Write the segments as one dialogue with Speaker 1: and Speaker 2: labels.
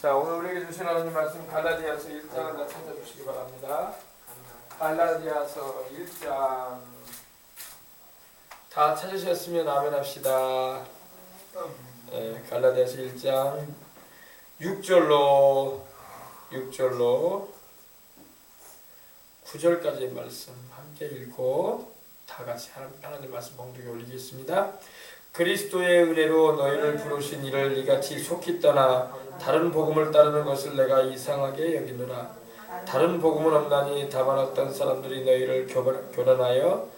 Speaker 1: 자, 오늘 우리에게 주신 하나님 말씀 갈라디아서 1장을 다 찾아주시기 바랍니다. 갈라디아서 1장 다 찾으셨으면 아멘 합시다. 갈라디아서 1장 6절로 9절까지의 말씀 함께 읽고 다 같이 하나님 말씀 봉독에 올리겠습니다. 그리스도의 은혜로 너희를 부르신 이를 이같이 속히 떠나 다른 복음을 따르는 것을 내가 이상하게 여기노라. 다른 복음은 없나니 다만 어떤 사람들이 너희를 교란하여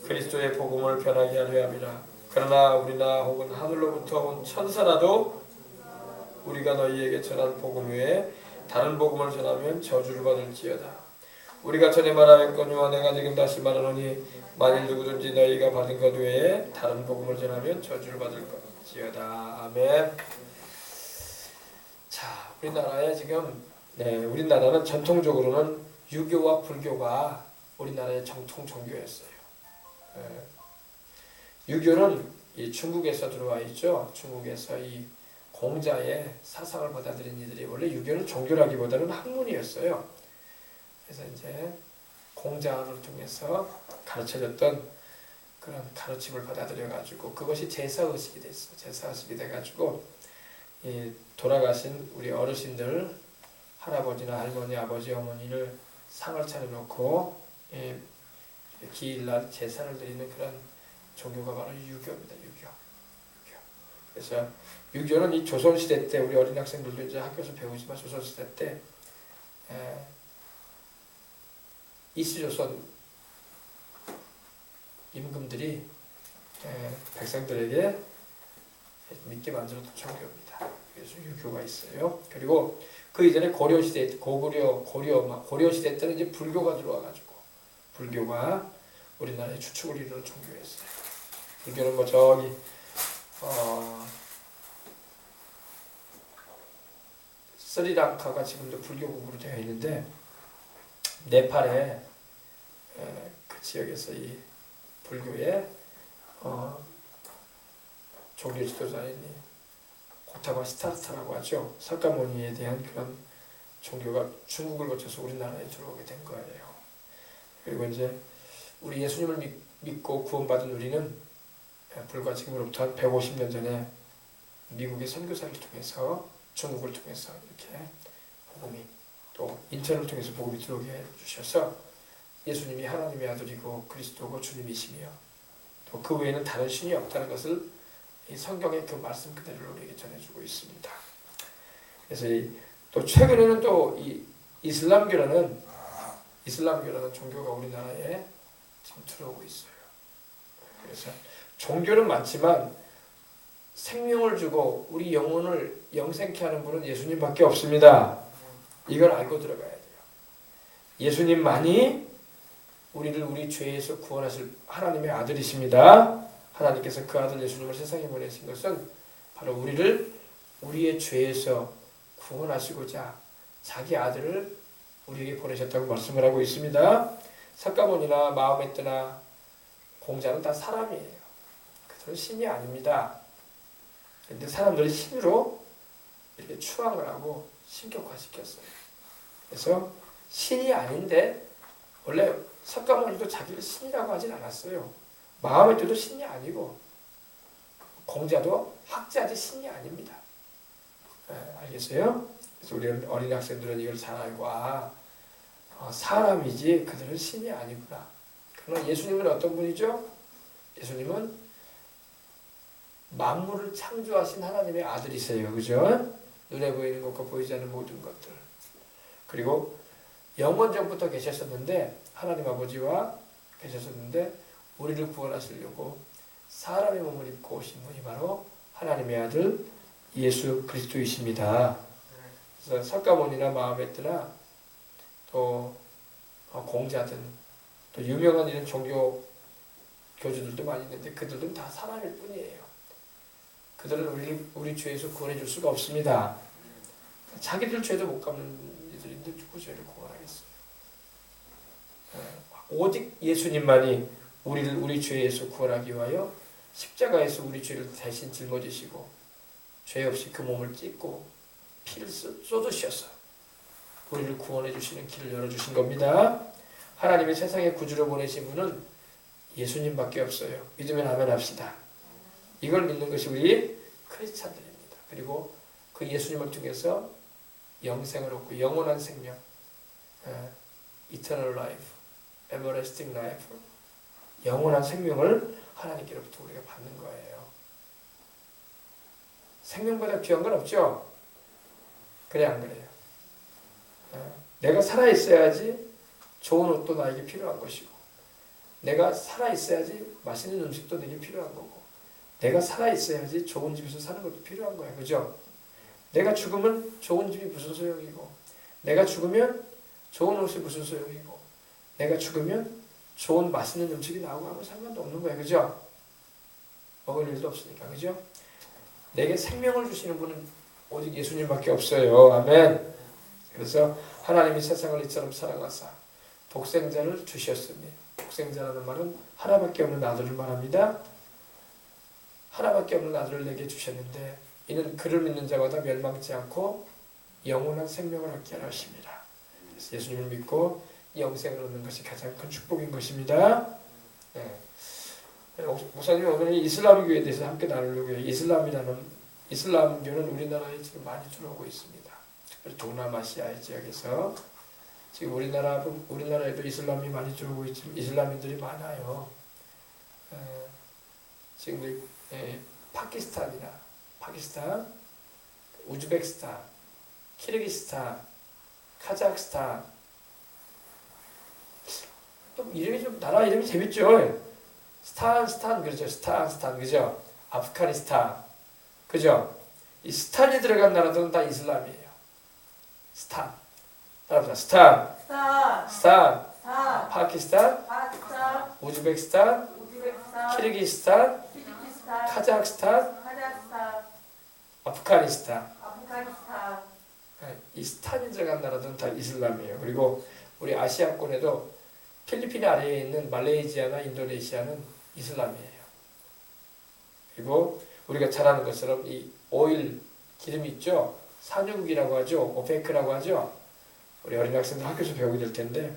Speaker 1: 그리스도의 복음을 변하게 하려 함이라. 그러나 우리나 혹은 하늘로부터 온 천사라도 우리가 너희에게 전한 복음 외에 다른 복음을 전하면 저주를 받을지어다. 우리가 전에 말하였거니와 내가 지금 다시 말하노니 만일 누구든지 너희가 받은 것 외에 다른 복음을 전하면 저주를 받을 것이어다. 아멘. 자, 우리나라에 지금 우리나라는 전통적으로는 유교와 불교가 우리나라의 정통 종교였어요. 유교는 이 중국에서 들어와 있죠. 중국에서 이 공자의 사상을 받아들인 이들이 원래 유교는 종교라기보다는 학문이었어요. 그래서 이제 공자를 통해서 가르쳐줬던 그런 가르침을 받아들여가지고 그것이 제사의식이 됐어. 제사의식이 돼가지고 이 돌아가신 우리 어르신들 할아버지나 할머니, 아버지, 어머니를 상을 차려놓고 기일날 제사를 드리는 그런 종교가 바로 유교입니다. 유교. 그래서 유교는 이 조선시대 때 우리 어린 학생들도 이제 학교에서 배우지만 조선시대 때 이시조선 임금들이 백성들에게 믿게 만들었던 종교입니다. 그래서 유교가 있어요. 그리고 그 이전에 고려시대, 고려시대 때는 이제 불교가 들어와가지고 불교가 우리나라의 주축을 이루는 종교였어요. 불교는 뭐 저기 스리랑카가 지금도 불교국으로 되어 있는데 네팔의 그 지역에서 이 불교의 종교 지도자인 고타바 시타르타라고 하죠. 석가모니에 대한 그런 종교가 중국을 거쳐서 우리나라에 들어오게 된 거예요. 그리고 이제 우리 예수님을 믿고 구원받은 우리는 불과 지금으로부터 한 150년 전에 미국의 선교사를 통해서 중국을 통해서 이렇게 복음이 또 인천을 통해서 복음이 들어오게 해주셔서 예수님이 하나님의 아들이고 그리스도고 주님이시며 또 그 외에는 다른 신이 없다는 것을 이 성경의 그 말씀 그대로 우리에게 전해주고 있습니다. 그래서 또 최근에는 또 이 이슬람교라는 종교가 우리나라에 지금 들어오고 있어요. 그래서 종교는 많지만 생명을 주고 우리 영혼을 영생케 하는 분은 예수님밖에 없습니다. 이걸 알고 들어가야 돼요. 예수님만이 우리를 우리 죄에서 구원하실 하나님의 아들이십니다. 하나님께서 그 아들 예수님을 세상에 보내신 것은 바로 우리를 우리의 죄에서 구원하시고자 자기 아들을 우리에게 보내셨다고 말씀을 하고 있습니다. 석가모니나 마호메트나 공자는 다 사람이에요. 그들은 신이 아닙니다. 그런데 사람들이 신으로 이렇게 추앙을 하고 신격화시켰어요. 그래서 신이 아닌데 원래 석가모니도 자기를 신이라고 하진 않았어요. 마호메트도 신이 아니고 공자도 학자지 신이 아닙니다. 알겠어요? 그래서 우리 어린 학생들은 이걸 잘 알고 사람이지 그들은 신이 아니구나. 그러나 예수님은 어떤 분이죠? 예수님은 만물을 창조하신 하나님의 아들이세요. 그죠? 눈에 보이는 것과 보이지 않는 모든 것들. 그리고 영원 전부터 계셨었는데 하나님 아버지와 계셨었는데 우리를 구원하시려고 사람의 몸을 입고 오신 분이 바로 하나님의 아들 예수 그리스도이십니다. 그래서 석가모니나 마호메트나 또 공자든 또 유명한 이런 종교 교주들도 많이 있는데 그들은 다 사람일 뿐이에요. 그들은 우리 죄에서 구원해 줄 수가 없습니다. 자기들 죄도 못 갚는 이들인데 누구 죄를 구원하겠어요? 오직 예수님만이 우리를 우리 죄에서 구원하기 위하여 십자가에서 우리 죄를 대신 짊어지시고 죄 없이 그 몸을 찢고 피를 쏟으셔서 우리를 구원해 주시는 길을 열어주신 겁니다. 하나님의 세상에 구주로 보내신 분은 예수님밖에 없어요. 믿으면 아멘 합시다. 이걸 믿는 것이 우리 크리스찬들입니다. 그리고 그 예수님을 통해서 영생을 얻고 영원한 생명, eternal life, everlasting life, 영원한 생명을 하나님께로부터 우리가 받는 거예요. 생명보다 귀한 건 없죠? 그래 안 그래요? 내가 살아있어야지 좋은 옷도 나에게 필요한 것이고, 내가 살아있어야지 맛있는 음식도 내게 필요한 거고, 내가 살아있어야지 좋은 집에서 사는 것도 필요한 거야. 그죠? 내가 죽으면 좋은 집이 무슨 소용이고, 내가 죽으면 좋은 옷이 무슨 소용이고, 내가 죽으면 좋은 맛있는 음식이 나오고 아무 상관도 없는 거야. 그죠? 먹을 일도 없으니까. 그죠? 내게 생명을 주시는 분은 오직 예수님밖에 없어요. 아멘. 그래서 하나님이 세상을 이처럼 사랑하사 독생자를 주셨으니, 독생자라는 말은 하나밖에 없는 아들을 말합니다. 하나밖에 없는 아들을 내게 주셨는데 이는 그를 믿는 자마다 멸망치 않고 영원한 생명을 얻게 하려 하십니다. 그래서 예수님을 믿고 영생을 얻는 것이 가장 큰 축복인 것입니다. 네. 목사님 오늘 이슬람교에 대해서 함께 나누려고 해요. 이슬람교는 우리나라에 지금 많이 들어오고 있습니다. 특별히 동남아시아 지역에서 지금 우리나라에도 이슬람이 많이 들어오고 있지만 이슬람인들이 많아요. 지금 파키스탄, 우즈베키스탄, 키르기스탄, 카자흐스탄, 또 이름이 좀 나라 이름이 재밌죠. 스탄 그렇죠. 스탄 그죠. 아프가니스탄 그죠. 이 스탄이 들어간 나라들은 다 이슬람이에요. 스탄 따라합시다. 스탄 파키스탄, 우즈베키스탄, 키르기스탄, 카자흐스탄, 아프가니스탄. 이 스탄이 들어간 나라들은 다 이슬람이에요. 그리고 우리 아시아권에도 필리핀 아래에 있는 말레이시아나 인도네시아는 이슬람이에요. 그리고 우리가 잘 아는 것처럼 이 오일 기름이 있죠. 산유국이라고 하죠. 오페크라고 하죠. 우리 어린 학생들 학교에서 배우게 될 텐데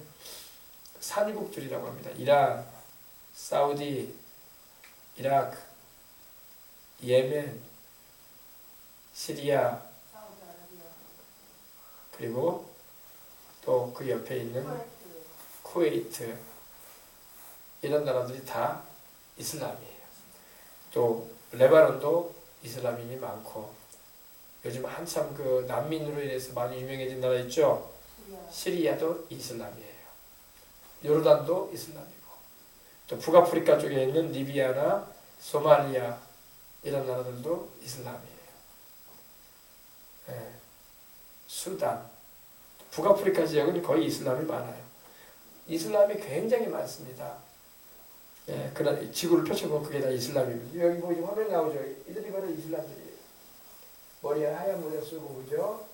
Speaker 1: 산유국들이라고 합니다. 이란, 사우디, 이라크, 예멘, 시리아, 그리고 또 그 옆에 있는 쿠웨이트, 이런 나라들이 다 이슬람이에요. 또 레바논도 이슬람인이 많고, 요즘 한참 그 난민으로 인해서 많이 유명해진 나라 있죠. 시리아도 이슬람이에요. 요르단도 이슬람이고, 또 북아프리카 쪽에 있는 리비아나 소말리아 이런 나라들도 이슬람이에요. 수단, 북아프리카 지역은 거의 이슬람이 많아요. 이슬람이 굉장히 많습니다. 그런 지구를 펼쳐보면 그게 다 이슬람입니다. 여기 보이죠? 화면 나오죠? 이들이 바로 이슬람들이에요. 머리에 하얀 모자 쓰고 그죠?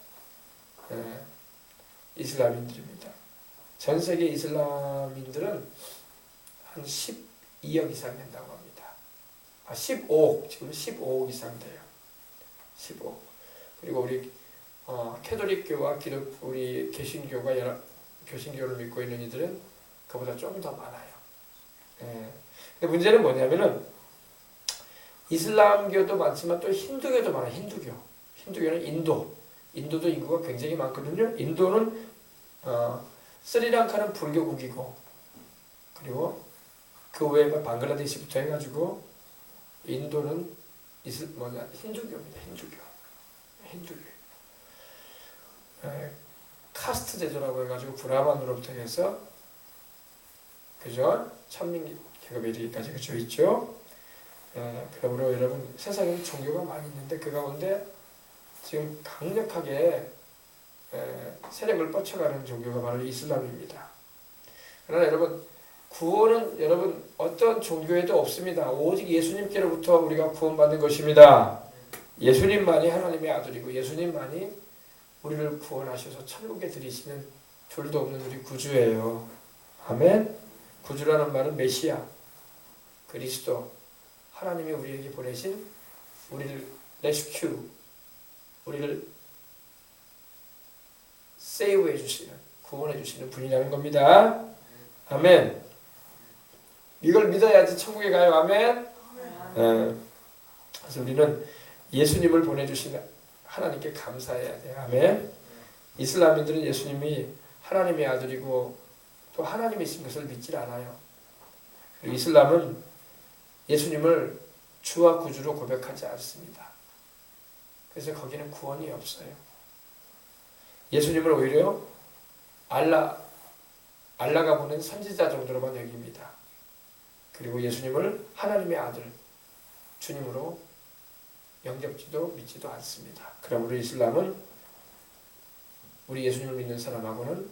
Speaker 1: 이슬람인들입니다. 전 세계 이슬람인들은 한 12억 이상 된다고 합니다. 15억, 지금 15억 이상 돼요. 15억. 그리고 우리 캐톨릭교와 우리 개신교가 교신교를 믿고 있는 이들은 그보다 좀 더 많아요. 근데 문제는 뭐냐면은 이슬람교도 많지만 또 힌두교도 많아요. 힌두교는 인도도 인구가 굉장히 많거든요. 인도는 스리랑카는 불교국이고, 그리고 그 외에 방글라데시부터 해가지고 인도는 힌두교입니다. 힌두교. 카스트 제도라고 해가지고 브라만으로부터 해서 그죠? 천민 계급에 이르기까지 그죠 있죠. 그러므로 여러분 세상에 종교가 많이 있는데 그 가운데 지금 강력하게 세력을 뻗쳐가는 종교가 바로 이슬람입니다. 그러나 여러분 구원은 여러분 어떤 종교에도 없습니다. 오직 예수님께로부터 우리가 구원받는 것입니다. 예수님만이 하나님의 아들이고 예수님만이 우리를 구원하셔서 천국에 들이시는 둘도 없는 우리 구주예요. 아멘. 구주라는 말은 메시아, 그리스도, 하나님이 우리에게 보내신 우리를 레스큐, 우리를 세이브해 주시는, 구원해 주시는 분이라는 겁니다. 아멘. 이걸 믿어야지 천국에 가요. 아멘. 그래서 우리는 예수님을 보내주신 하나님께 감사해야 돼요. 아멘. 이슬람인들은 예수님이 하나님의 아들이고 또 하나님이신 것을 믿질 않아요. 그리고 이슬람은 예수님을 주와 구주로 고백하지 않습니다. 그래서 거기는 구원이 없어요. 예수님을 오히려 알라가 보낸 선지자 정도로만 여깁니다. 그리고 예수님을 하나님의 아들, 주님으로 영접지도 믿지도 않습니다. 그러므로 이슬람은 우리 예수님을 믿는 사람하고는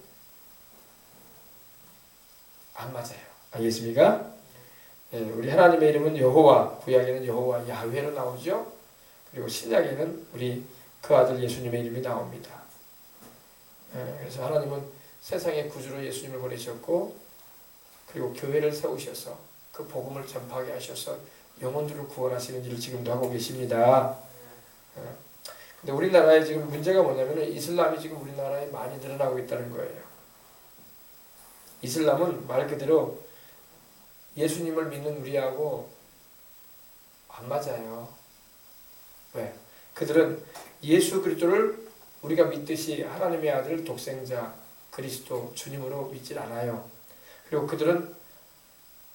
Speaker 1: 안 맞아요. 알겠습니까? 예, 우리 하나님의 이름은 여호와, 구약에는 여호와 야훼로 나오죠. 그리고 신약에는 우리 그 아들 예수님의 이름이 나옵니다. 예, 그래서 하나님은 세상의 구주로 예수님을 보내셨고, 그리고 교회를 세우셔서 그 복음을 전파하게 하셔서 영혼들을 구원하시는 일을 지금도 하고 계십니다. 근데 우리나라에 지금 문제가 뭐냐면 이슬람이 지금 우리나라에 많이 늘어나고 있다는 거예요. 이슬람은 말 그대로 예수님을 믿는 우리하고 안 맞아요. 왜? 그들은 예수 그리스도를 우리가 믿듯이 하나님의 아들 독생자 그리스도 주님으로 믿질 않아요. 그리고 그들은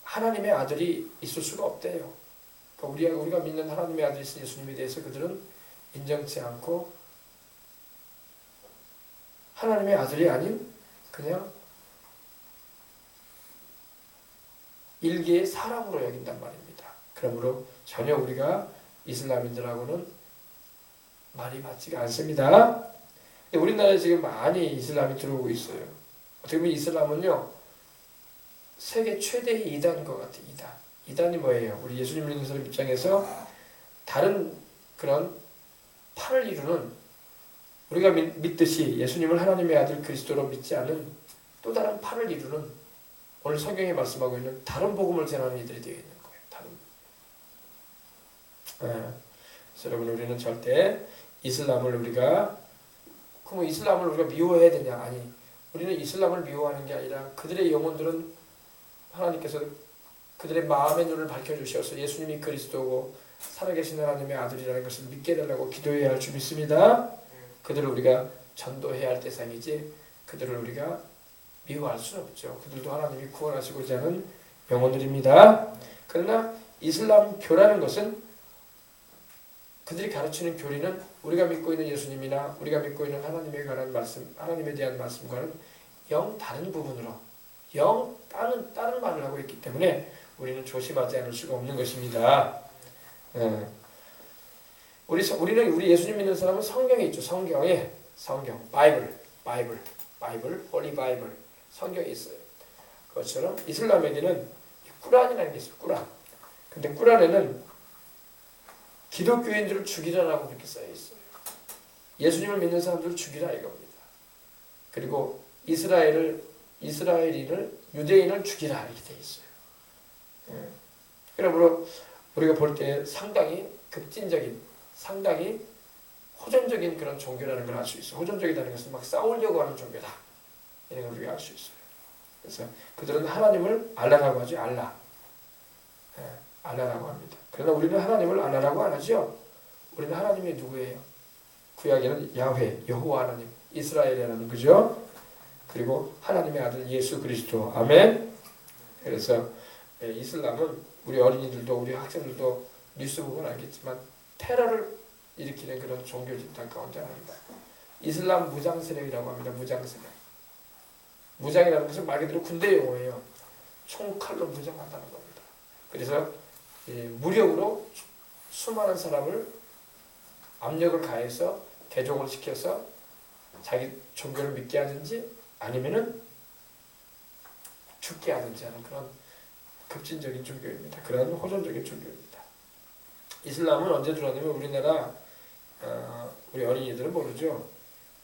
Speaker 1: 하나님의 아들이 있을 수가 없대요. 그러니까 우리가 믿는 하나님의 아들이신 예수님에 대해서 그들은 인정치 않고 하나님의 아들이 아닌 그냥 일개의 사람으로 여긴단 말입니다. 그러므로 전혀 우리가 이슬람인들하고는 말이 맞지가 않습니다. 우리나라에 지금 많이 이슬람이 들어오고 있어요. 어떻게 보면 이슬람은요, 세계 최대의 이단인 것 같아요. 이단이 뭐예요? 우리 예수님 믿는 사람 입장에서 다른 그런 판을 이루는, 우리가 믿듯이 예수님을 하나님의 아들 그리스도로 믿지 않은 또 다른 판을 이루는, 오늘 성경이 말씀하고 있는 다른 복음을 전하는 이들이 되어 있는 거예요. 그래서 여러분, 우리는 절대 이슬람을 우리가 미워해야 되냐? 아니, 우리는 이슬람을 미워하는 게 아니라 그들의 영혼들은 하나님께서 그들의 마음의 눈을 밝혀주셔서 예수님이 그리스도고 살아계신 하나님의 아들이라는 것을 믿게 해달라고 기도해야 할 줄 믿습니다. 그들을 우리가 전도해야 할 대상이지 그들을 우리가 미워할 수는 없죠. 그들도 하나님이 구원하시고자 하는 영혼들입니다. 그러나 이슬람교라는 것은 그들이 가르치는 교리는 우리가 믿고 있는 예수님이나 우리가 믿고 있는 하나님에 관한 말씀, 하나님에 대한 말씀과는 영 다른 부분으로 다른 말을 하고 있기 때문에 우리는 조심하지 않을 수가 없는 것입니다. 우리 예수님 믿는 사람은 성경에 있죠. 성경, 바이블, 홀리 바이블, 성경에 있어요. 그것처럼 이슬람에게는 꾸란이라는 게 있어요. 꾸란. 근데 꾸란에는 기독교인들을 죽이라라고 그렇게 써여 있어요. 예수님을 믿는 사람들을 죽이라 이겁니다. 그리고 이스라엘인을 유대인을 죽이라 이렇게 돼 있어요. 그러므로 우리가 볼 때 상당히 급진적인, 상당히 호전적인 그런 종교라는 걸 알 수 있어요. 호전적이라는 것은 막 싸우려고 하는 종교다, 이런 걸 우리가 알 수 있어요. 그래서 그들은 하나님을 알라라고 하죠. 알라라고 합니다. 그러나 우리는 하나님을 알라라고 안 하죠. 우리는 하나님이 누구예요? 구약에는 야훼, 여호와 하나님, 이스라엘의 하나님, 그죠? 그리고 하나님의 아들 예수 그리스도. 아멘. 그래서 이슬람은 우리 어린이들도 우리 학생들도 뉴스 보면 알겠지만 테러를 일으키는 그런 종교 집단 가운데 하나입니다. 이슬람 무장세력이라고 합니다. 무장세력. 무장이라는 것은 말 그대로 군대 용어예요. 총칼로 무장한다는 겁니다. 그래서 무력으로 수많은 사람을 압력을 가해서 개종을 시켜서 자기 종교를 믿게 하든지 아니면은 죽게 하든지 하는 그런 급진적인 종교입니다. 그런 호전적인 종교입니다. 이슬람은 언제 들어왔냐면 우리나라 우리 어린이들은 모르죠.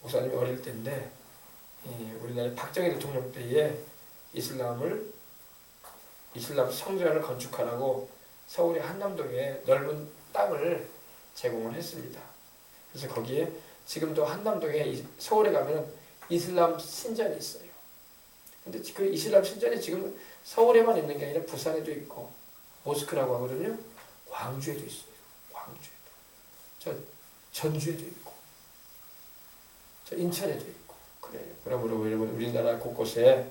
Speaker 1: 목사님이 어릴 때인데 우리나라 박정희 대통령 때에 이슬람 성전을 건축하라고 서울의 한남동에 넓은 땅을 제공을 했습니다. 그래서 거기에 지금도 한남동에 서울에 가면 이슬람 신전이 있어요. 근데 그 이슬람 신전이 지금 서울에만 있는 게 아니라 부산에도 있고 모스크라고 하거든요. 광주에도 있어요. 광주에도. 저 전주에도 있고 저 인천에도 있고 그래요. 그러므로 여러분 우리나라 곳곳에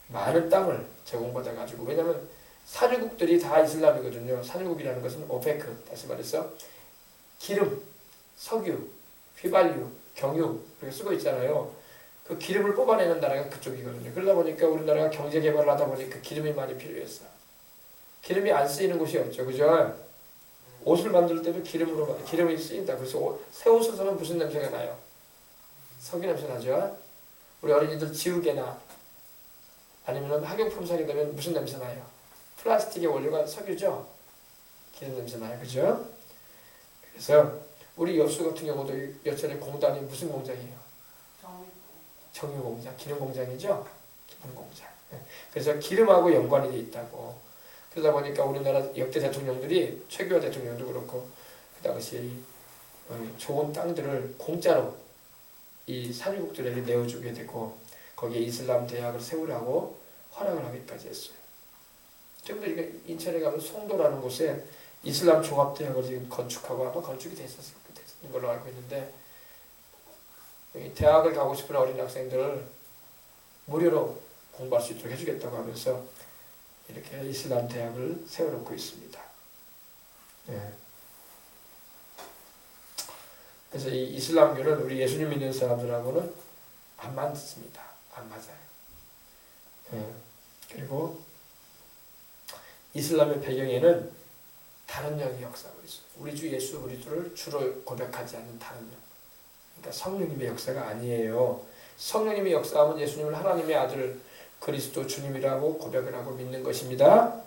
Speaker 1: 많은 땅을 제공받아 가지고 왜냐하면 산유국들이 다 이슬람이거든요. 산유국이라는 것은 오페크 다시 말해서 기름, 석유, 휘발유, 경유 이렇게 쓰고 있잖아요. 그 기름을 뽑아내는 나라가 그쪽이거든요. 그러다 보니까 우리나라가 경제 개발을 하다 보니까 기름이 많이 필요했어. 기름이 안 쓰이는 곳이 없죠. 그죠? 옷을 만들 때도 기름이 쓰인다. 그래서 새 옷을 사면 무슨 냄새가 나요? 석유 냄새 나죠? 우리 어린이들 지우개나 아니면 학용품 사게 되면 무슨 냄새 나요? 플라스틱의 원료가 석유죠? 기름 냄새 나요. 그죠? 그래서 우리 여수 같은 경우도 여천에 공단이 무슨 공장이에요? 정유 공장, 기름 공장이죠? 기름 공장. 그래서 기름하고 연관이 돼 있다고. 그러다 보니까 우리나라 역대 대통령들이 최규하 대통령도 그렇고 그 당시에 좋은 땅들을 공짜로 이 산유국들에게 내어주게 되고 거기에 이슬람 대학을 세우라고 허락을 하기까지 했어요. 지금도 인천에 가면 송도라는 곳에 이슬람 종합대학을 지금 건축하고 아마 건축이 됐었는 걸로 알고 있는데 대학을 가고 싶은 어린 학생들을 무료로 공부할 수 있도록 해주겠다고 하면서 이렇게 이슬람 대학을 세워놓고 있습니다. 네. 그래서 이 이슬람교는 우리 예수님 믿는 사람들하고는 안 맞습니다. 안 맞아요. 네. 그리고 이슬람의 배경에는 다른 영이 역사하고 있어요. 우리 주 예수 그리스도를 주로 고백하지 않는 다른 영. 그러니까 성령님의 역사가 아니에요. 성령님의 역사하면 예수님을 하나님의 아들 그리스도 주님이라고 고백을 하고 믿는 것입니다.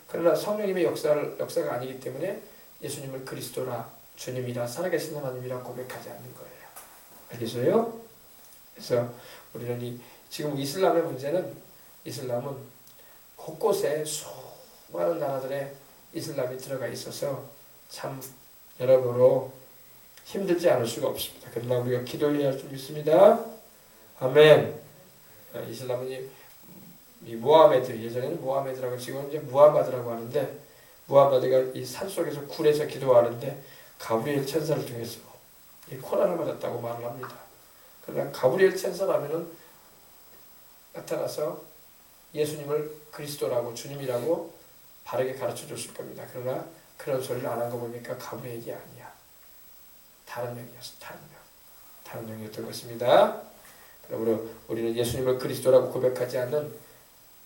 Speaker 1: 그러나 성령님의 역사가 아니기 때문에 예수님을 그리스도라 주님이라 살아계신 하나님이라 고백하지 않는 거예요. 알겠어요? 그래서 우리는 지금 이슬람의 문제는 이슬람은 곳곳에 수많은 나라들의 이슬람이 들어가 있어서 참 여러모로 힘들지 않을 수가 없습니다. 그러나 우리가 기도해야 할 줄 믿습니다. 아멘. 이슬람은 이 모하메드, 예전에는 모하메드라고 지금 이제 무함마드라고 하는데 무함마드가 이 산속에서 굴에서 기도하는데 가브리엘 천사를 통해서 이 코난을 맞았다고 말을 합니다. 그러나 가브리엘 천사라면은 나타나서 예수님을 그리스도라고 주님이라고 바르게 가르쳐 줬을 겁니다. 그러나 그런 소리를 안 한 거 보니까 가브리엘이 아니야. 다른 영이었어. 다른 영이었던 것입니다. 그러므로 우리는 예수님을 그리스도라고 고백하지 않는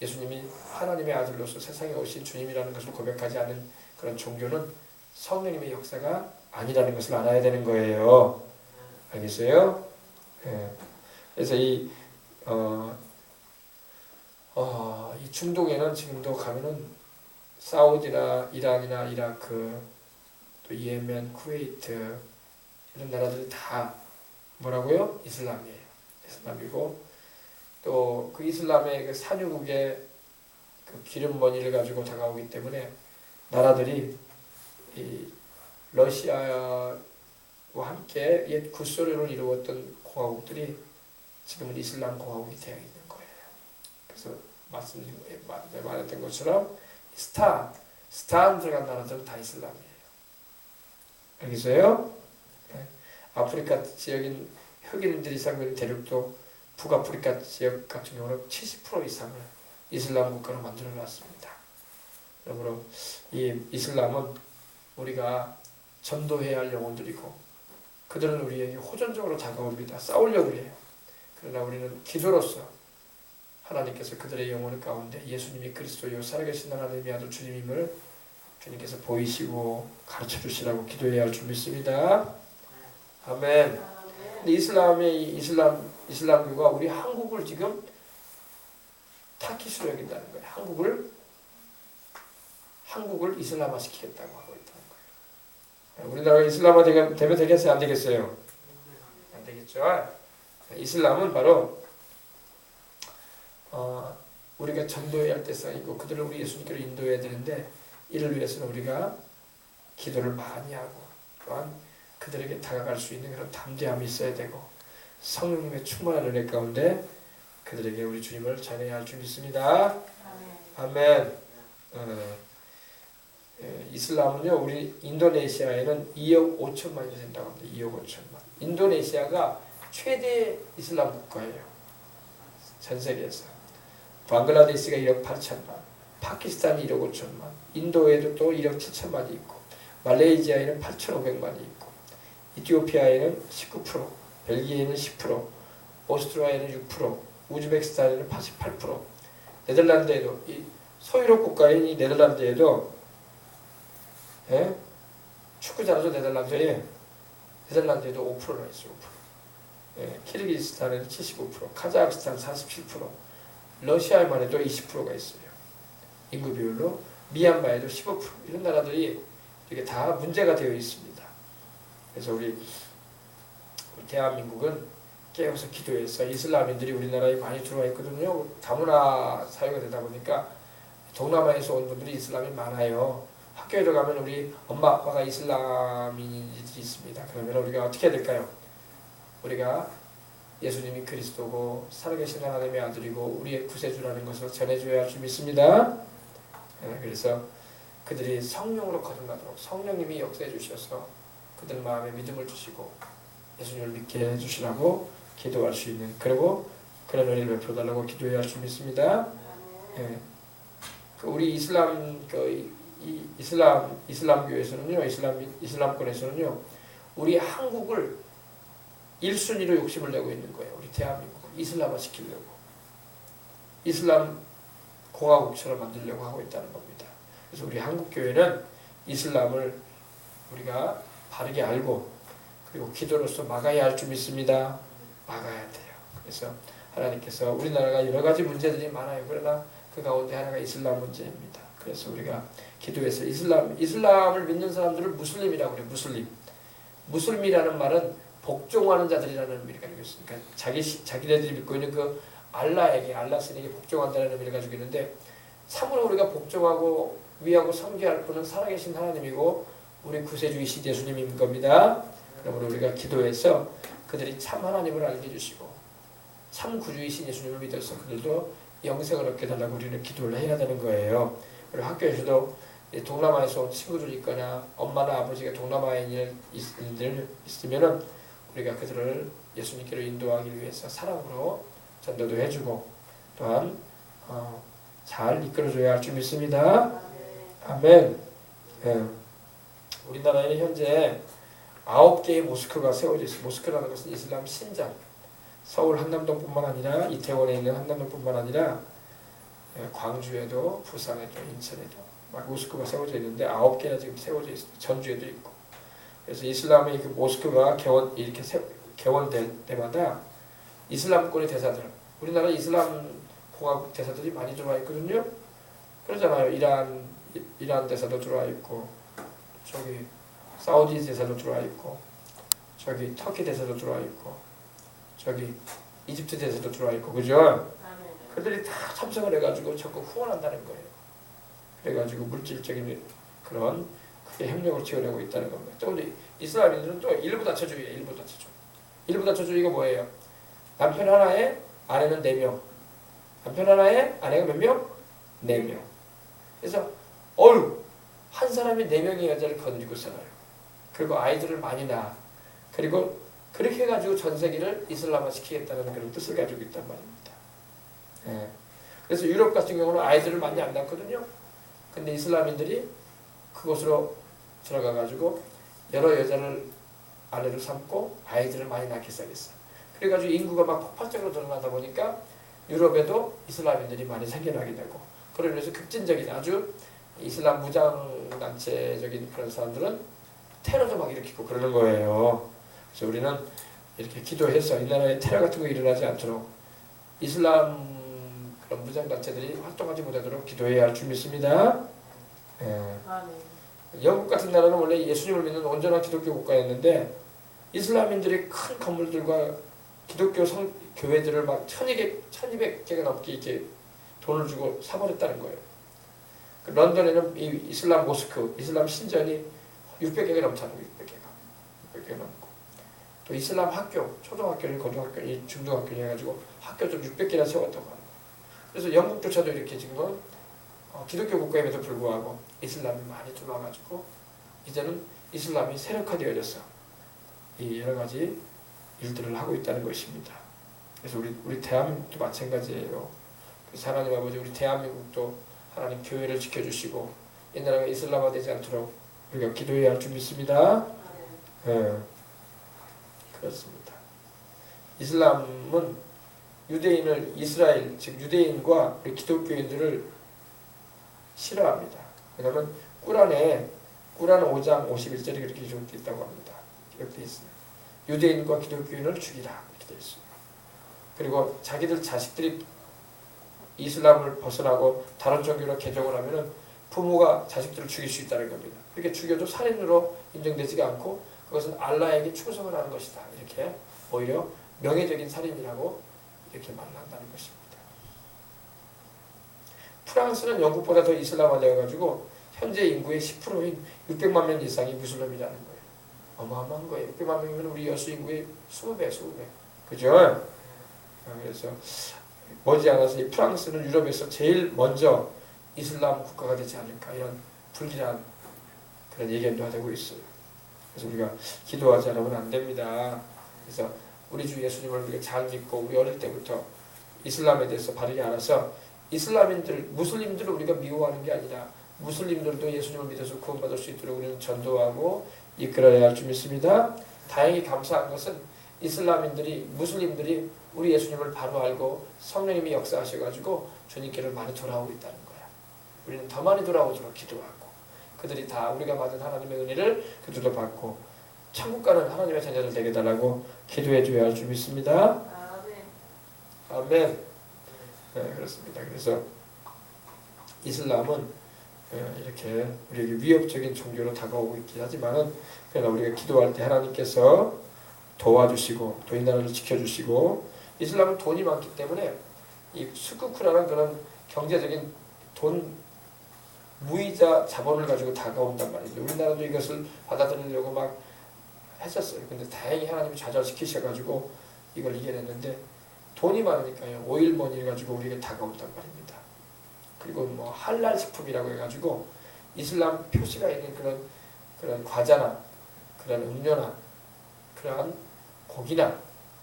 Speaker 1: 예수님이 하나님의 아들로서 세상에 오신 주님이라는 것을 고백하지 않는 그런 종교는 성령님의 역사가 아니라는 것을 알아야 되는 거예요. 알겠어요? 네. 그래서 이 중동에는 지금도 가면은 사우디나 이란이나 이라크 또 예멘, 쿠웨이트 이런 나라들이 다 뭐라고요? 이슬람이에요. 이슬람이고 또 그 이슬람의 그 산유국의 그 기름머니를 가지고 다가오기 때문에 나라들이 이 러시아와 함께 옛 구소련을 이루었던 공화국들이 지금은 이슬람 공화국이 되어 있는 거예요. 그래서 말했던 것처럼 스탄 들어간 나라들은 다 이슬람이에요. 알겠어요? 네. 아프리카 지역인 흑인들이 살고 있는 대륙도 북아프리카 지역 같은 경우는 70% 이상을 이슬람 국가로 만들어 놨습니다. 그러므로 이 이슬람은 우리가 전도해야 할 영혼들이고 그들은 우리에게 호전적으로 다가옵니다. 싸우려고 해요. 그러나 우리는 기도로서 하나님께서 그들의 영혼 가운데 예수님이 그리스도요 살아계신 하나님의 아들 주님임을 주님께서 보이시고 가르쳐 주시라고 기도해야 할 줄 믿습니다. 아멘. 근데 이슬람교가 우리 한국을 지금 타깃으로 여긴다는 거예요. 한국을 이슬람화 시키겠다고 하고 있다는 거예요. 우리나라가 이슬람화 되면 되겠어요? 안 되겠어요? 안 되겠죠. 이슬람은 바로 우리가 전도해야 할 대상이고 그들을 우리 예수님께로 인도해야 되는데 이를 위해서는 우리가 기도를 많이 하고 또한 그들에게 다가갈 수 있는 그런 담대함이 있어야 되고 성령님의 충만한 은혜 가운데 그들에게 우리 주님을 전해야 할 줄 믿습니다. 아멘. 이슬람은요, 우리 인도네시아에는 2억 5천만이 된다고 합니다. 2억 5천만. 인도네시아가 최대 이슬람 국가예요. 전 세계에서. 방글라데시가 1억 8천만, 파키스탄이 1억 5천만, 인도에도 또 1억 7천만이 있고, 말레이시아에는 8,500만이 있고, 이티오피아에는 19%, 벨기에는 10%, 오스트리아에는 6%, 우즈베키스탄에는 88%, 네덜란드에도 이 소유럽 국가인 이 네덜란드에도 축구 잘하죠. 네덜란드에도 5%나 있어요. 5%. 키르기스탄에는 75%, 카자흐스탄 47%, 러시아에만 해도 20%가 있어요. 인구 비율로. 미얀마에도 15%. 이런 나라들이 이게 다 문제가 되어 있습니다. 그래서 우리 대한민국은 깨어서 기도해서 이슬람인들이 우리나라에 많이 들어와 있거든요. 다문화 사회가 되다 보니까 동남아에서 온 분들이 이슬람이 많아요. 학교에 들어가면 우리 엄마 아빠가 이슬람인들이 있습니다. 그러면 우리가 어떻게 해야 될까요? 우리가 예수님이 그리스도고 살아계신 하나님의 아들이고 우리의 구세주라는 것을 전해줘야 할 줄 믿습니다. 그래서 그들이 성령으로 거듭나도록 성령님이 역사해 주셔서 그들 마음에 믿음을 주시고 예수님을 믿게 해주시라고 기도할 수 있는, 그리고 그런 은혜를 베풀어달라고 기도해야 할 줄 믿습니다. 우리 이슬람교에서는요, 이슬람권에서는요, 우리 한국을 1순위로 욕심을 내고 있는 거예요. 우리 대한민국을 이슬람화 시키려고, 이슬람 공화국처럼 만들려고 하고 있다는 겁니다. 그래서 우리 한국교회는 이슬람을 우리가 바르게 알고 그리고 기도로서 막아야 할 줄 믿습니다. 막아야 돼요. 그래서 하나님께서 우리나라가 여러 가지 문제들이 많아요. 그러나 그 가운데 하나가 이슬람 문제입니다. 그래서 우리가 기도해서 이슬람을 믿는 사람들을 무슬림이라고 그래요. 무슬림이라는 말은 복종하는 자들이라는 의미를 가지고 있으니까 자기네들이 믿고 있는 그 알라 신에게 복종한다는 의미를 가지고 있는데, 참으로 우리가 복종하고 위하고 섬겨야 할 분은 살아계신 하나님이고 우리 구세주이신 예수님인 겁니다. 그러므로 우리가 기도해서 그들이 참 하나님을 알게 해주시고 참 구주이신 예수님을 믿어서 그들도 영생을 얻게 달라고 우리는 기도를 해야 되는 거예요. 그리고 학교에서도 동남아에서 온 친구들이 있거나 엄마나 아버지가 동남아인들 있으면은 우리가 그들을 예수님께로 인도하기 위해서 사랑으로 전도도 해주고 또한 잘 이끌어줘야 할 줄 믿습니다. 아멘. 우리나라에는 현재 9개의 모스크가 세워져 있습니다. 모스크라는 것은 이슬람 신장. 서울 한남동뿐만 아니라 이태원에 있는 한남동뿐만 아니라 광주에도 부산에도 인천에도 막 모스크가 세워져 있는데 9개나 지금 세워져 있습니다. 전주에도 있고. 그래서 이슬람의 그 모스크가 개원될 때마다 이슬람권의 대사들, 우리나라 이슬람 공화국 대사들이 많이 들어와 있거든요. 그러잖아요. 이란 대사도 들어와 있고, 저기 사우디 대사도 들어와 있고, 저기 터키 대사도 들어와 있고, 저기 이집트 대사도 들어와 있고, 그죠? 그들이 다 참석을 해가지고 적극 후원한다는 거예요. 그래가지고 물질적인 그런 크게 협력을 채우려고 있다는 겁니다. 또 이슬람인들은 또 일부 다처주의예요. 일부 다처주의가 뭐예요? 남편 하나에 아내는 4명. 남편 하나에 아내가 몇 명? 4명. 그래서 한 사람이 4명의 여자를 거느리고 살아요. 그리고 아이들을 많이 낳아. 그리고 그렇게 해가지고 전 세계를 이슬람화 시키겠다는 그런 뜻을 가지고 있단 말입니다. 그래서 유럽 같은 경우는 아이들을 많이 안 낳거든요. 근데 이슬람인들이 그곳으로 들어가가지고 여러 여자를 아내로 삼고 아이들을 많이 낳기 시작했어요. 그래가지고 인구가 막 폭발적으로 늘어나다 보니까 유럽에도 이슬람인들이 많이 생겨나게 되고, 그러면서 급진적인 아주 이슬람 무장단체적인 그런 사람들은 테러도 막 일으키고 그러는 거예요. 그래서 우리는 이렇게 기도해서 이 나라에 테러 같은 거 일어나지 않도록 이슬람 그런 무장단체들이 활동하지 못하도록 기도해야 할 줄 믿습니다. 영국 같은 나라는 원래 예수님을 믿는 온전한 기독교 국가였는데 이슬람인들이 큰 건물들과 기독교 교회들을 막 1200개가 넘게 이렇게 돈을 주고 사버렸다는 거예요. 런던에는 이 이슬람 모스크, 이슬람 신전이 600개가 넘잖아요. 600개가 넘고. 또 이슬람 학교, 초등학교를 고등학교, 중등학교를 해가지고 학교도 600개나 세웠다고 합니다. 그래서 영국조차도 이렇게 지금은 기독교 국가임에도 불구하고 이슬람이 많이 들어와가지고 이제는 이슬람이 세력화되어져서 이 여러 가지 일들을 하고 있다는 것입니다. 그래서 우리 대한민국도 마찬가지예요. 그래서 하나님 아버지 우리 대한민국도 하나님 교회를 지켜주시고 이 나라가 이슬람화되지 않도록 우리가 기도해야 할 줄 믿습니다. 네. 그렇습니다. 이슬람은 유대인을 이스라엘 즉 유대인과 우리 기독교인들을 싫어합니다. 왜냐하면 꾸란에 꾸란 5장 51절이 그렇게 기록되어 있다고 합니다. 기록되어 있습니다. 유대인과 기독교인을 죽이라 이렇게 되어 있습니다. 그리고 자기들 자식들이 이슬람을 벗어나고 다른 종교로 개종을 하면은 부모가 자식들을 죽일 수 있다는 겁니다. 그렇게 죽여도 살인으로 인정되지가 않고 그것은 알라에게 충성을 하는 것이다. 이렇게 오히려 명예적인 살인이라고 이렇게 말을 한다는 것입니다. 프랑스는 영국보다 더 이슬람화되어가지고 현재 인구의 10%인 600만 명 이상이 무슬림이라는 거예요. 어마어마한 거예요. 600만 명이면 우리 여수 인구의 20배. 그죠? 그래서 머지않아서 이 프랑스는 유럽에서 제일 먼저 이슬람 국가가 되지 않을까 이런 불길한 그런 예견도 되고 있어요. 그래서 우리가 기도하지 않으면 안 됩니다. 그래서 우리 주 예수님을 우리가 잘 믿고 우리 어릴 때부터 이슬람에 대해서 바르게 알아서 이슬람인들, 무슬림들을 우리가 미워하는 게 아니라 무슬림들도 예수님을 믿어서 구원받을 수 있도록 우리는 전도하고 이끌어야 할 줄 믿습니다. 다행히 감사한 것은 이슬람인들이, 무슬림들이 우리 예수님을 바로 알고 성령님이 역사하셔가지고 주님께로 많이 돌아오고 있다는 거야. 우리는 더 많이 돌아오도록 기도하고 그들이 다 우리가 받은 하나님의 은혜를 그들도 받고 천국 가는 하나님의 자녀들 되게 달라고 기도해 줘야 할 줄 믿습니다. 아멘. 네, 그렇습니다. 그래서 이슬람은 이렇게 우리에게 위협적인 종교로 다가오고 있긴 하지만은 그러나 우리가 기도할 때 하나님께서 도와주시고 또 이 나라를 지켜주시고 이슬람은 돈이 많기 때문에 이 수쿠쿠라는 그런 경제적인 돈 무이자 자본을 가지고 다가온단 말이죠. 우리나라도 이것을 받아들이려고 막 했었어요. 근데 다행히 하나님이 좌절시키셔가지고 이걸 이겨냈는데 돈이 많으니까요. 오일머니 가지고 우리에게 다가온단 말입니다. 그리고 뭐 할랄 식품이라고 해가지고 이슬람 표시가 있는 그런 과자나 그런 음료나 그러한 고기나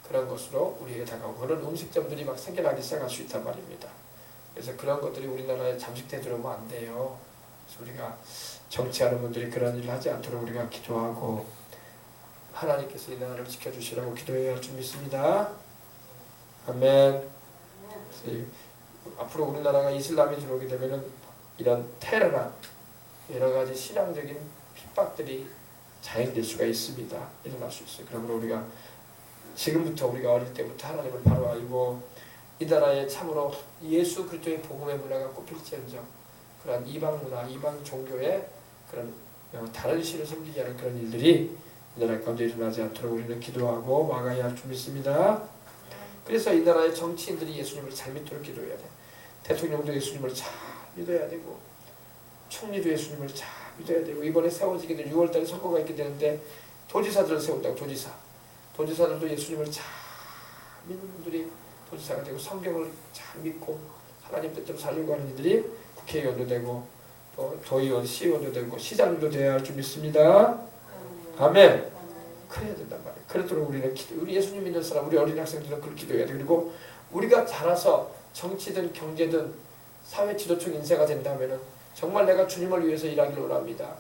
Speaker 1: 그런 것으로 우리에게 다가오고 그런 음식점들이 막 생겨나기 시작할 수 있단 말입니다. 그래서 그런 것들이 우리나라에 잠식돼 들어오면 안 돼요. 그래서 우리가 정치하는 분들이 그런 일을 하지 않도록 우리가 기도하고 하나님께서 이 나라를 지켜주시라고 기도해야 할 줄 믿습니다. 아멘. 앞으로 우리나라가 이슬람이 들어오게 되면은 이런 테러나 여러 가지 신앙적인 핍박들이 자행될 수가 있습니다. 일어날 수 있어요. 그러므로 우리가 지금부터 우리가 어릴 때부터 하나님을 바로 알고 이 나라에 참으로 예수 그리스도의 복음의 문화가 꼽힐지언정 그런 이방 문화, 이방 종교의 그런 다른 신을 섬기게 하는 그런 일들이 이 나라 가운데 일어나지 않도록 우리는 기도하고 막아야 할 줄 믿습니다. 그래서 이 나라의 정치인들이 예수님을 잘 믿도록 기도해야 돼. 대통령도 예수님을 잘 믿어야 되고 총리도 예수님을 잘 믿어야 되고 이번에 세워지게 된 6월달에 선거가 있게 되는데 도지사들을 세운다고 도지사들도 예수님을 잘 믿는 분들이 도지사가 되고 성경을 잘 믿고 하나님 뜻대로 살려고 하는 이들이 국회의원도 되고 또 도의원, 시의원도 되고 시장도 되어야 할 줄 믿습니다. 아멘. 그래야 된단 말이에요. 그렇도록 우리는 우리 예수님 믿는 사람, 우리 어린 학생들은 그렇게 기도해야 돼. 그리고 우리가 자라서 정치든 경제든 사회 지도층 인사가 된다면은 정말 내가 주님을 위해서 일하기를 원합니다.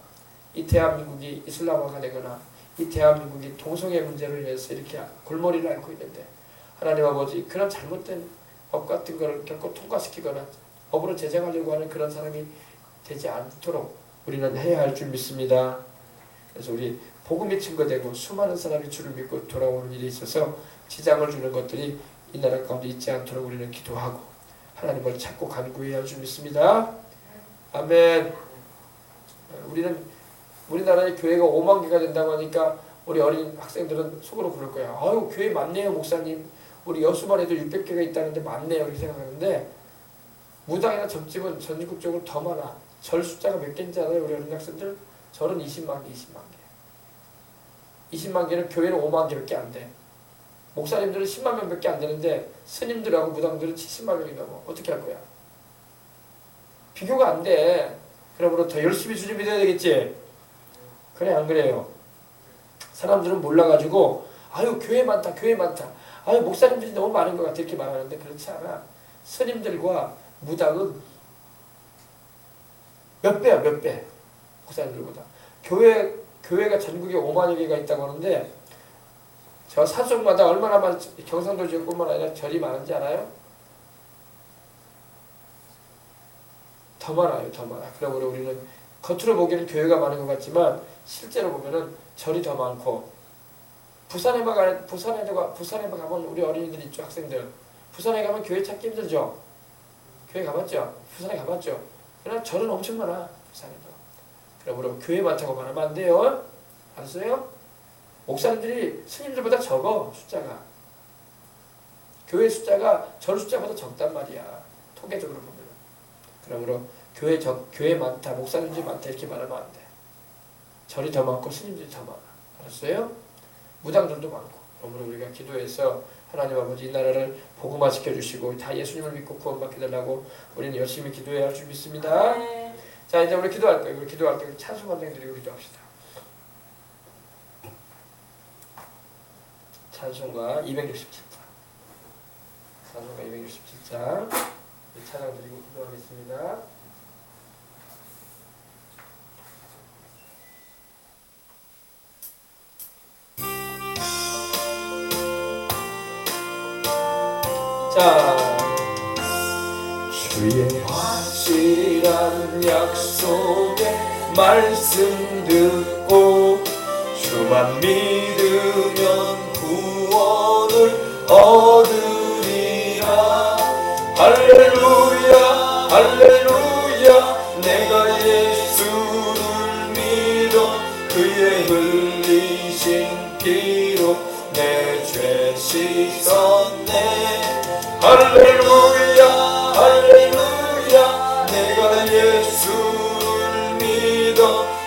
Speaker 1: 이 대한민국이 이슬람화가 되거나 이 대한민국이 동성애 문제로 인해서 이렇게 골머리를 앓고 있는데 하나님 아버지 그런 잘못된 법 같은 것을 결코 통과시키거나 법으로 제정하려고 하는 그런 사람이 되지 않도록 우리는 해야 할 줄 믿습니다. 그래서 우리 복음이 증거되고 수많은 사람이 주를 믿고 돌아오는 일이 있어서 지장을 주는 것들이 이 나라 가운데 있지 않도록 우리는 기도하고 하나님을 찾고 간구해야 할 줄 믿습니다. 아멘. 우리나라의 교회가 5만 개가 된다고 하니까 우리 어린 학생들은 속으로 그럴 거야. 아유 교회 많네요 목사님. 우리 여수만 해도 600개가 있다는데 많네요 이렇게 생각하는데 무당이나 점집은 전국적으로 더 많아. 절 숫자가 몇 개인지 알아요? 우리 어린 학생들? 절은 20만 개. 20만 개는 교회는 5만 개밖에 안 돼. 목사님들은 10만 명밖에 안 되는데 스님들하고 무당들은 70만 명이 넘어. 어떻게 할 거야? 비교가 안 돼. 그러므로 더 열심히 주님 믿어야 되겠지? 그래 안 그래요? 사람들은 몰라가지고 아유 교회 많다 교회 많다 아유 목사님들이 너무 많은 것 같아 이렇게 말하는데 그렇지 않아. 스님들과 무당은 몇 배야 몇 배. 목사님들보다. 교회가 전국에 5만여 개가 있다고 하는데 저 사족마다 얼마나 경상도 지역뿐만 아니라 절이 많은지 알아요? 더 많아요. 더 많아. 그러므로 우리는 겉으로 보기에는 교회가 많은 것 같지만 실제로 보면은 절이 더 많고 부산에만 가면 우리 어린이들 있죠. 학생들. 부산에 가면 교회 찾기 힘들죠. 교회 가봤죠? 부산에 가봤죠? 그러나 절은 엄청 많아. 부산에도. 그러므로 교회 많다고 말하면 안 돼요. 알았어요? 목사님들이 스님들보다 적어. 숫자가. 교회 숫자가 절 숫자보다 적단 말이야. 통계적으로 보면. 그러므로 교회 많다, 목사님들이 많다 이렇게 말하면 안 돼. 절이 더 많고 스님들이 더 많아. 알았어요? 무당들도 많고. 그러므로 우리가 기도해서 하나님 아버지 이 나라를 복음화 시켜주시고 다 예수님을 믿고 구원받게 달라고 우리는 열심히 기도해야 할 줄 믿습니다.
Speaker 2: 네.
Speaker 1: 자 이제 우리 기도할 거예요. 우리 기도할 때 찬송 감동 드리고 기도합시다. 찬송가 267장. 찬송가 267장. 찬양 드리고 기도하겠습니다. 자, 주의 확실한 약속의 말씀 듣고 주만 믿으면 구원을 얻으리라. 할렐루야 할렐루야 내가 예수를 믿어 그의 흘리신 피로 내 죄 씻었네. 할렐루야 할렐루야 내가 예수를 믿어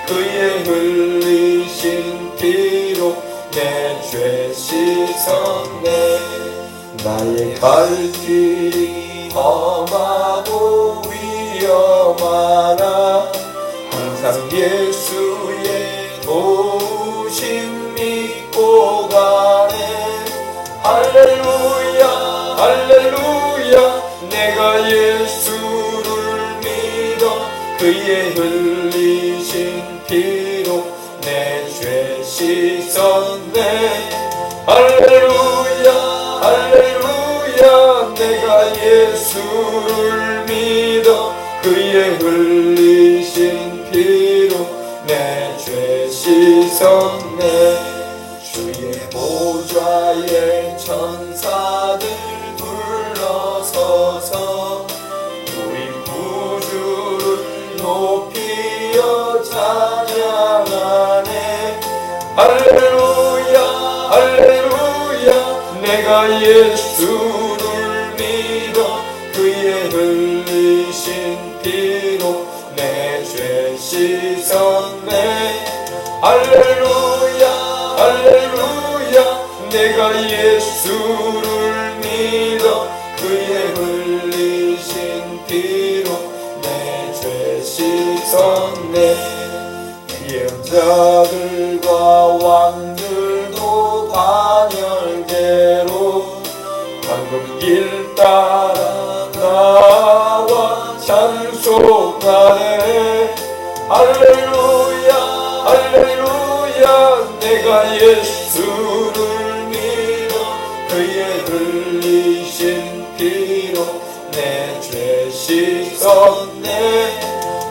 Speaker 1: 그의 흘리신 피로 내 죄 씻었네. 나의 발길이 험하고 위험하나 항상 예수의 도우심 믿고 가네. 할렐루야 할렐루야 내가 예수를 믿어 그의 흘리신 피로 내 죄 씻었네. 할렐루야 할렐루야 내가 예수를 믿어 그의 흘리신 피로 내 죄 씻었네. 주의 보좌에 천사들 둘러서서 우리 구주를 높이어 찬양하네. 할렐루야 할렐루야 내가 예수를 믿어 그의 흘리신 피로 내 죄 씻었네. 할렐루야 할렐루야 내가 예수를 믿어 그의 흘리신 피로 내 죄 씻었네. 예언자들과 왕들도 반열대로 황금 길 따라 나와 찬송하네. 할렐루야 할렐루야 내가 예수를 믿어 그의 흘리신 피로 내 죄 씻었네.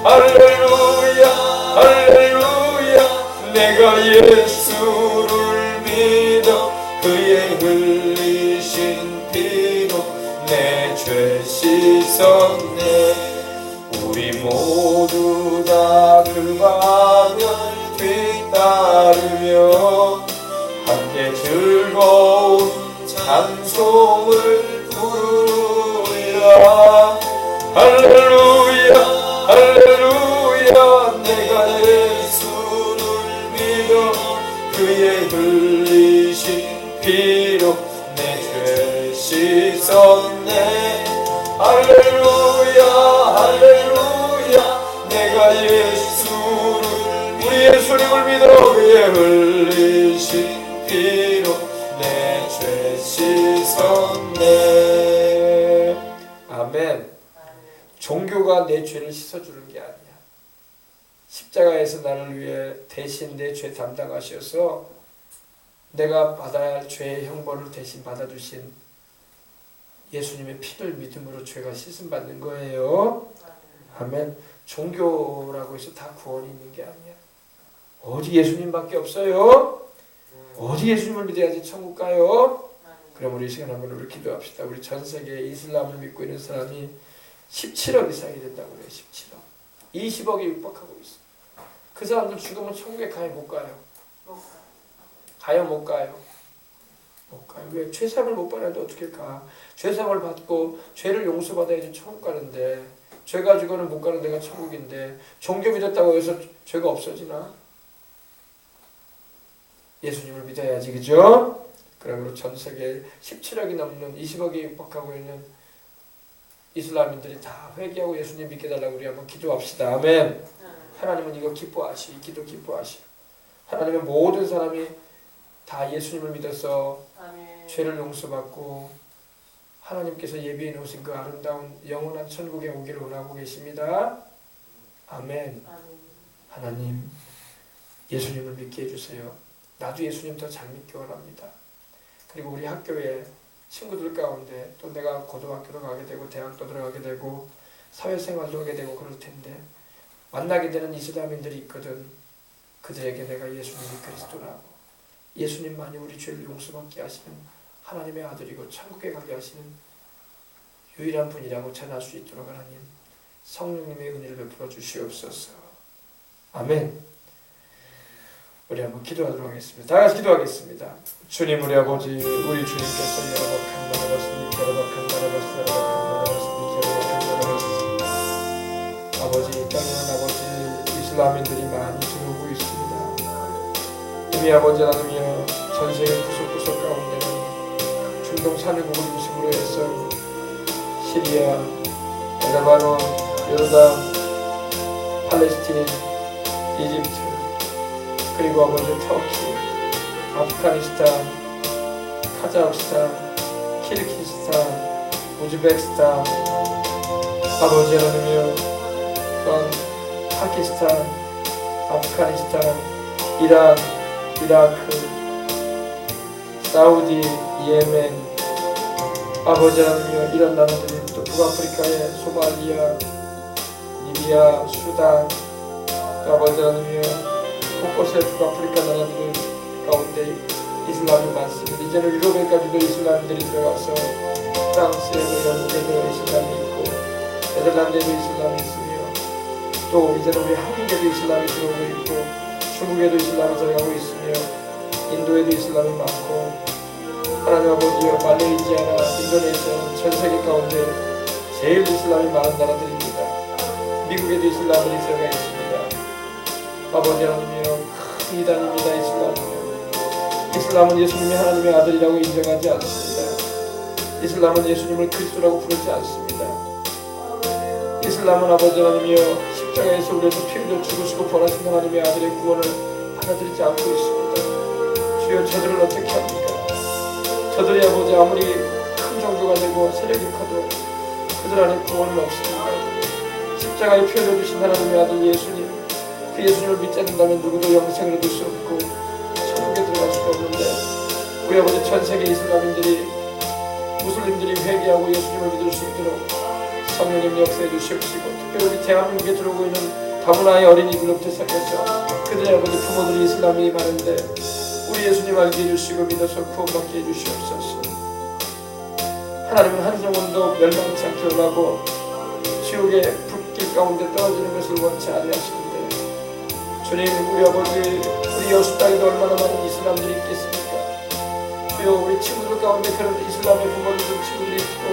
Speaker 1: 할렐루야 할렐루야 내가 예수를 믿어 그의 흘리신 피로 내 죄 씻었네. 우리 모두 다 그 반열 뒤따르며 함께 즐거운 찬송을 부르리라. 할렐루야 할렐루야 내가 예수를 믿어 그의 씻었네. 할렐루야 할렐루야. 내가 예수를 우리 예수님을 믿어 그의 흘리신 피로 내 죄 씻었네. 아멘. 종교가 내 죄를 씻어주는 게 아니야. 십자가에서 나를 위해 대신 내 죄 담당하셔서 내가 받아야 할 죄의 형벌을 대신 받아주신 예수님의 피를 믿음으로 죄가 씻음받는 거예요. 아멘. 종교라고 해서 다 구원이 있는 게 아니야. 어디 예수님밖에 없어요. 어디 예수님을 믿어야지 천국 가요. 그럼 우리 시간 한번 우리 기도합시다. 우리 전 세계에 이슬람을 믿고 있는 사람이 17억 이상이 된다고 그래요. 17억. 20억에 육박하고 있어. 그 사람들 죽으면 천국에 가요? 못 가요? 가요? 못 가요? 못 가요. 왜? 죄사함을 못 받아도 어떻게 가? 죄사함을 받고 죄를 용서받아야지 천국 가는데, 죄 가지고는 못 가는 데가 천국인데, 종교 믿었다고 해서 죄가 없어지나? 예수님을 믿어야지, 그죠? 그러므로 전 세계에 17억이 넘는 20억에 육박하고 있는 이슬람인들이 다 회개하고 예수님 믿게 달라고 우리 한번 기도합시다. 아멘. 하나님은 이거 기뻐하시, 이 기도 기뻐하시. 하나님은 모든 사람이 다 예수님을 믿어서 아멘. 죄를 용서받고 하나님께서 예비해 놓으신 그 아름다운 영원한 천국에 오기를 원하고 계십니다. 아멘. 아멘. 하나님, 예수님을 믿게 해주세요. 나도 예수님 더 잘 믿기 원합니다. 그리고 우리 학교에 친구들 가운데 또 내가 고등학교도 가게 되고 대학도 들어가게 되고 사회생활도 하게 되고 그럴 텐데 만나게 되는 이슬람인들이 있거든. 그들에게 내가 예수님이 그리스도라고, 예수님만이 우리 죄를 용서받게 하시는 하나님의 아들이고 천국에 가게 하시는 유일한 분이라고 전할 수 있도록 하나님 성령님의 은혜를 베풀어 주시옵소서. 아멘. 우리 한번 기도하도록 하겠습니다. 다 같이 기도하겠습니다. 주님, 우리 아버지, 우리 주님께서 여러분 간만하셨습니다. 여러분 간만하셨습니다. 아버지, 이 땅에는 아버지 이슬람인들이 많이 들어오고 있습니다. 이미 아버지 하나님이여 전 세계 구석구석 가운데는 중동 산유국을 중심으로 해서 시리아, 레바논, 요르단, 팔레스틴, 이집트, 그리고 아버지 터키, 아프가니스탄, 카자흐스탄, 키르기스탄, 우즈베키스탄, 아버지 하나님이여 또한 파키스탄, 아프가니스탄, 이란, 이라크, 사우디, 예멘, 아버지 하나님이여 이런 나라들이 또 북아프리카의 소말리아, 리비아, 수단, 또 아버지 하나님이여 곳곳에 북아프리카 나라들 가운데 이슬람이 많습니다. 이제는 유럽에까지도 이슬람들이 들어가서 프랑스에도 영국에도 이슬람이 있고 네덜란드에도 이슬람이 있으며 또 이제는 우리 한국에도 이슬람이 들어오고 있고 중국에도 이슬람이 들어가고 있으며 인도에도 이슬람이 많고 하나님 아버지여 말레이시아나 인도네시아는 전 세계 가운데 제일 이슬람이 많은 나라들입니다. 미국에도 이슬람들이 들어가 있습니다. 아버지 하나님이여 큰 이단입니다. 이슬람은 예수님이 하나님의 아들이라고 인정하지 않습니다. 이슬람은 예수님을 그리스도라고 부르지 않습니다. 이슬람은 아버지 하나님이여 십자가에서 우리에서 피 흘려 죽으시고 벌하신 하나님의 아들의 구원을 받아들이지 않고 있습니다. 주여 저들을 어떻게 합니까? 저들이 아버지 아무리 큰 종교가 되고 세력이 커도 그들 안에 구원은 없습니다. 십자가에 피 흘려주신 하나님의 아들 예수님, 그 예수님을 믿지 않는다면 누구도 영생을 얻을 수 없고 천국에 들어갈 수가 없는데 우리 아버지 전 세계 이슬람인들이 무슬림들이 회개하고 예수님을 믿을 수 있도록 성령님 역사해 주시옵시고 특별히 우리 대한민국에 들어오고 있는 다문화의 어린이들로부터 시작해서 그들의 아버지 부모들이 이슬람이 많은데 우리 예수님 알게 해주시고 믿어서 구원받게 해주시옵소서. 하나님은 한 영혼도 멸망치 않게 원하고 지옥의 불길 가운데 떨어지는 것을 원치 아니하시는데 주님, 우리 아버지, 우리 여수 땅에도 얼마나 많은 이슬람들이 있겠습니까? 주여, 우리 친구들 가운데 그런 이슬람의 부모를 둔 친구들이 있고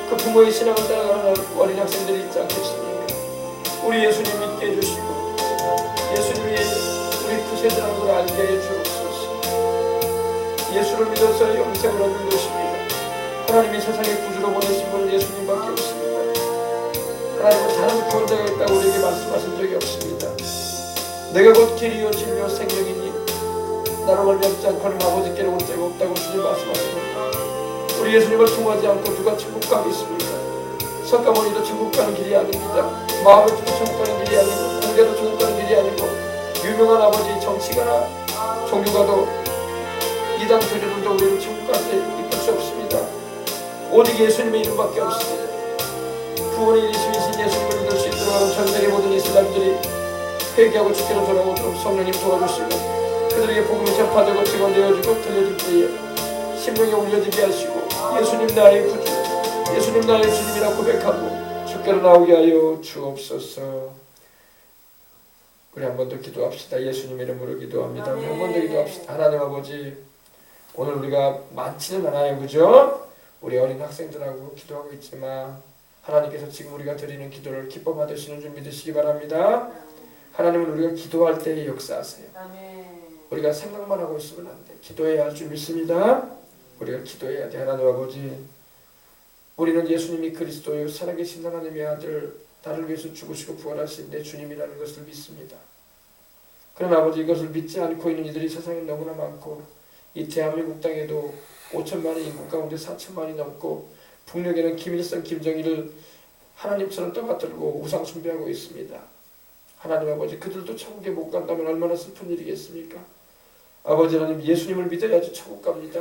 Speaker 1: 그 부모의 신앙을 따라가는 어린 학생들이 있지 않겠습니까? 우리 예수님 믿게 해주시고 예수님이 우리 구세주라는 걸 알게 해주옵소서. 예수를 믿어서 영생을 얻는 것입니다. 하나님이 세상에 구주로 보내신 분은 예수님밖에 없습니다. 하나님은 다른 구원자가 있다고 우리에게 말씀하신 적이 없습니다. 내가 곧 길이요 진리요 생명이니 나로 말미암지 않고는 아버지께로 올 데가 없다고 주님 말씀하십니다. 우리 예수님을 통하지 않고 누가 천국 가겠습니까? 석가모니도 천국 가는 길이 아닙니다. 마하부도 천국 가는 길이 아니고 공자도 천국 가는 길이 아니고 유명한 아버지 정치가나 종교가도 이단 교리들도 우리를 천국까지 이끌 수 없습니다. 오직 예수님의 이름밖에 없습니다. 구원의 이르심이신 예수님을 믿을 수 있도록 하는 전 세계 모든 이슬람들이 회개하고 주께로 돌아오도록 성령님 도와주시고 그들에게 복음이 전파되고 증언되어지고 들려질 때에 심령에 울려지게 하시고 예수님 나의 구주, 예수님 나의 주님이라 고백하고 주께로 나오게 하여 주옵소서. 우리 한 번 더 기도합시다. 예수님 이름으로 기도합니다. 우리 한 번 더 기도합시다. 하나님 아버지, 오늘 우리가 많지는 않아요, 그죠? 우리 어린 학생들하고 기도하고 있지만 하나님께서 지금 우리가 드리는 기도를 기뻐 받으시는 줄 믿으시기 바랍니다. 하나님은 우리가 기도할 때에 역사하세요. 우리가 생각만 하고 있으면 안 돼. 기도해야 할 줄 믿습니다. 우리가 기도해야 돼. 하나님 아버지, 우리는 예수님이 그리스도요 살아계신 하나님의 아들, 나를 위해서 죽으시고 부활하신 내 주님이라는 것을 믿습니다. 그러나 아버지, 이것을 믿지 않고 있는 이들이 세상에 너무나 많고 이 대한민국 땅에도 5천만의 인구 가운데 4천만이 넘고 북녘에는 김일성, 김정일을 하나님처럼 떠받들고 우상 숭배하고 있습니다. 하나님 아버지, 그들도 천국에 못 간다면 얼마나 슬픈 일이겠습니까? 아버지 하나님, 예수님을 믿어야지 천국 갑니다.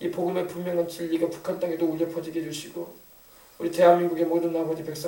Speaker 1: 이 복음의 분명한 진리가 북한 땅에도 울려 퍼지게 해주시고 우리 대한민국의 모든 아버지 백성